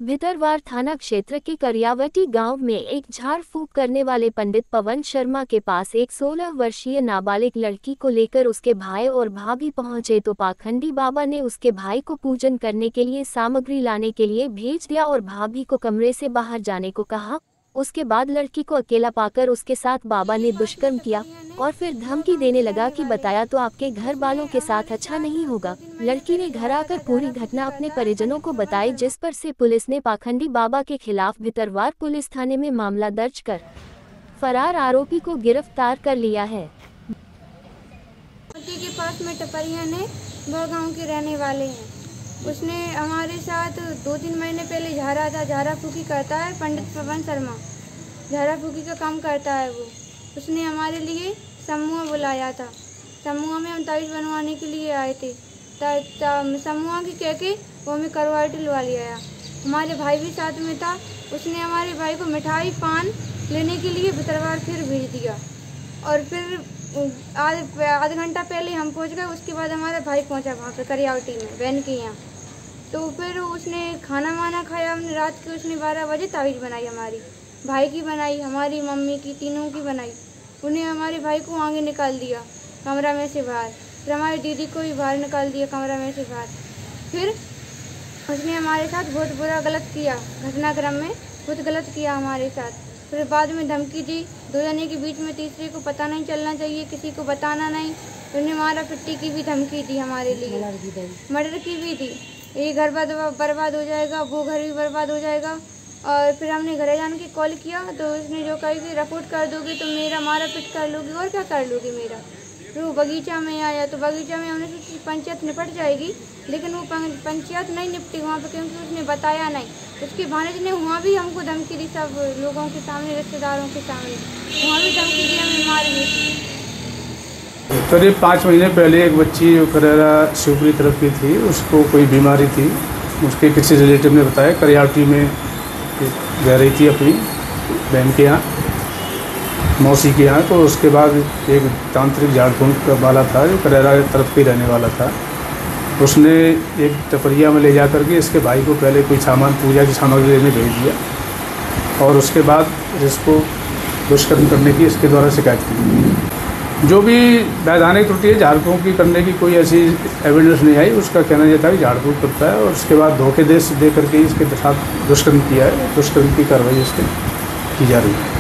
भितरवार थाना क्षेत्र के करियावटी गांव में एक झाड़ फूंक करने वाले पंडित पवन शर्मा के पास एक 16 वर्षीय नाबालिग लड़की को लेकर उसके भाई और भाभी पहुंचे तो पाखंडी बाबा ने उसके भाई को पूजन करने के लिए सामग्री लाने के लिए भेज दिया और भाभी को कमरे से बाहर जाने को कहा। उसके बाद लड़की को अकेला पाकर उसके साथ बाबा ने दुष्कर्म किया और फिर धमकी देने लगा कि बताया तो आपके घर वालों के साथ अच्छा नहीं होगा। लड़की ने घर आकर पूरी घटना अपने परिजनों को बताई, जिस पर से पुलिस ने पाखंडी बाबा के खिलाफ भितरवार पुलिस थाने में मामला दर्ज कर फरार आरोपी को गिरफ्तार कर लिया है। के पास में टपरिया ने वो गाँव के रहने वाले हैं। उसने हमारे साथ 2-3 महीने पहले झाड़ा फूकी करता है। पंडित पवन शर्मा झाड़ा फूकी का काम करता है वो। उसने हमारे लिए समूह बुलाया था। समूह में हम तावीज़ बनवाने के लिए आए थे। समूह की कह के वो हमें करवाटी लुआ ले आया। हमारे भाई भी साथ में था। उसने हमारे भाई को मिठाई पान लेने के लिए भितरवार फिर भेज दिया और फिर आधा घंटा पहले हम पहुंच गए। उसके बाद हमारा भाई पहुंचा वहाँ पर करियावटी में बहन के यहाँ। तो फिर उसने खाना वाना खाया। हमने रात के उसने 12 बजे तावीज़ बनाई, हमारी भाई की बनाई, हमारी मम्मी की, तीनों की बनाई। उन्हें हमारे भाई को आगे निकाल दिया कमरा में से बाहर। फिर हमारी दीदी को भी बाहर निकाल दिया कमरा में से बाहर। फिर उसने हमारे साथ बहुत बुरा गलत किया, घटनाक्रम में बहुत गलत किया हमारे साथ। फिर बाद में धमकी दी 2 जने के बीच में, तीसरे को पता नहीं चलना चाहिए, किसी को बताना नहीं। उन्हें मारा पिट्टी की भी धमकी दी हमारे लिए, मर्डर की भी दी। ये घर बर्बाद हो जाएगा, वो घर भी बर्बाद हो जाएगा। और फिर हमने घरे जाने की कॉल किया तो उसने जो कही कि रिपोर्ट कर दोगे तो मेरा मारा पिट कर लोगी और क्या कर लोगी मेरा। फिर वो बगीचा में आया तो बगीचा में हमने सोची पंचायत निपट जाएगी, लेकिन वो पंचायत नहीं निपटी वहाँ पे, क्योंकि उसने बताया नहीं। उसके भानज ने वहाँ भी हमको धमकी दी, सब लोगों के सामने, रिश्तेदारों के सामने वहाँ भी धमकी दी हमें मारेंगे। करीब 5 महीने पहले एक बच्ची जो करेरा शिवपुरी तरफ की थी, उसको कोई बीमारी थी। उसके किसी रिलेटिव ने बताया करियावटी में जा रही थी अपनी बहन के यहाँ, मौसी के यहाँ। तो उसके बाद एक तांत्रिक झाड़ फूंक वाला था जो करेरा तरफ के रहने वाला था। उसने एक टपरिया में ले जा करके इसके भाई को पहले कोई सामान, पूजा की सामग्री लेने भेज दिया और उसके बाद इसको दुष्कर्म करने की इसके द्वारा शिकायत की। जो भी वैधानिक त्रुटि है, झाड़ फूंक की करने की कोई ऐसी एविडेंस नहीं आई। उसका कहना यह था कि झाड़ फूंक करता है और उसके बाद धोखे दे करके इसके साथ दुष्कर्म किया है। दुष्कर्म की कार्रवाई इसके की जा रही है।